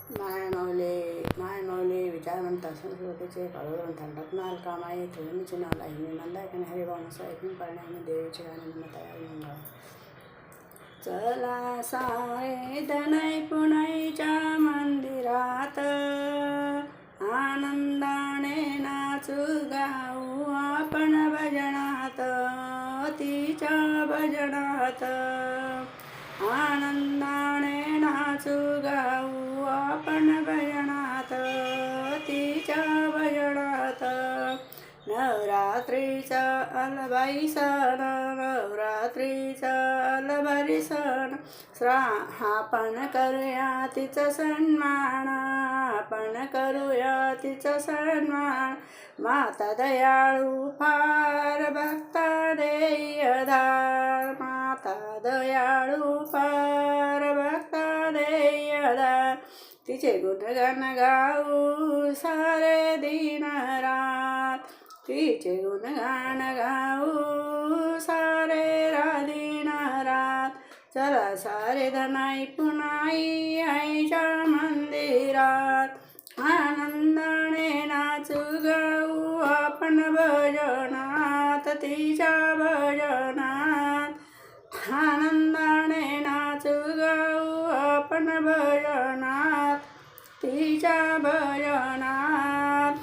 मायनौले विचारवंत संस्कृतीचे काळोरवंत रत्नाल कामाये तुळमीची नाला हिने नंदायकने हरिभावनस ऐकून पाळण्याने देवीचे गाणे तयार चला सारे दनई पुनईच्या मंदिरात आनंदाने नाचू गाऊ आपण भजनात तिच्या भजनात आनंदाने नाचू गाऊ आपण भजनात तिच्या भजनात नवरात्रीचा अलबाई सण नवरात्रीचा अलबाई सण आपण करूया तिचा सन्मान आपण करूया तिचा सन्मान माता दयाळू फार भक्ता देय धार माता दयाळू फार भक्ता देय धार तिचे गुणगान गाऊ सारे दिन रात तिचे गुणगान गाऊ सारे दिन रात चला सारे धनाई पुनाई आईच्या मंदिरात आनंदाने नाचू गाऊ आपण भजनात तिच्या भजनात आनंदाने नाचू गाऊ आपण भजनात तिच्या भजनात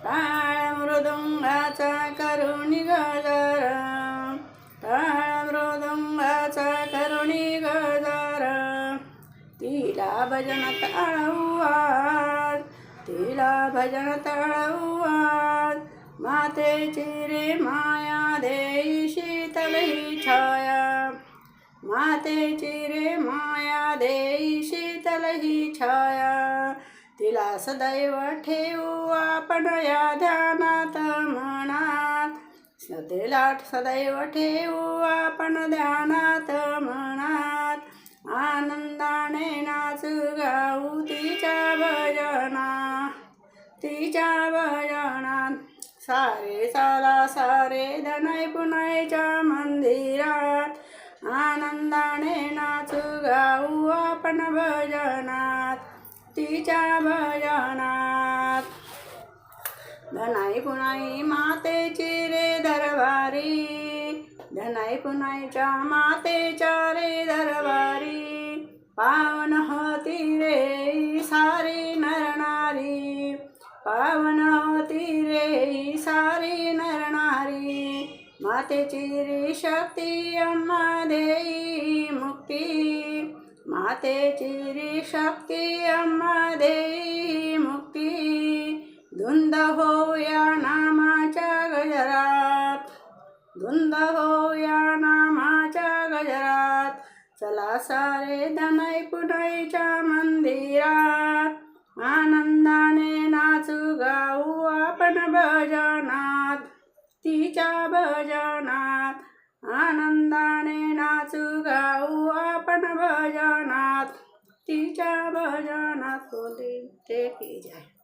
टाळ मृदुंगाचा करुणी गजर टाळ मृदुंगाचा करुणी गजर तिला भजनात आळवाज तिला भजनात आळवाज मातेची रे माया देई शीतल ही छाया मातेची रे माया देई शीतल ही छाया तिला सदैव ठेवू आपण या ध्यानात मनात तिला सदैव ठेवू आपण ध्यानात मनात आनंदाने नाचू गाऊ तिच्या भजनात सारे चाला सारे धनई पुनईच्या मंदिरात आनंदाने नाचू गाऊ आपण भजनात तिच्या भजनात धनाई पुनाई मातेची रे दरबारी धनाई पुनाईच्या मातेच्या रे दरबारी पावन होती रे सारी नरनारी पावन होती रे सारी नरनारी मातेची रे शक्ती अम्मा देई मुक्ती मातेची रे शक्ती अम्मा देई मुक्ती धुंद होया नामाच्या गजरात धुंद होया नामाच्या गजरात चला सारे धनई पुनईच्या मंदिरात आनंदाने नाचू गाऊ आपण भजनात तिच्या भजनात आनंदाने नाचू गाऊ आपण भजनात तिच्या भजनात. बोले की जय.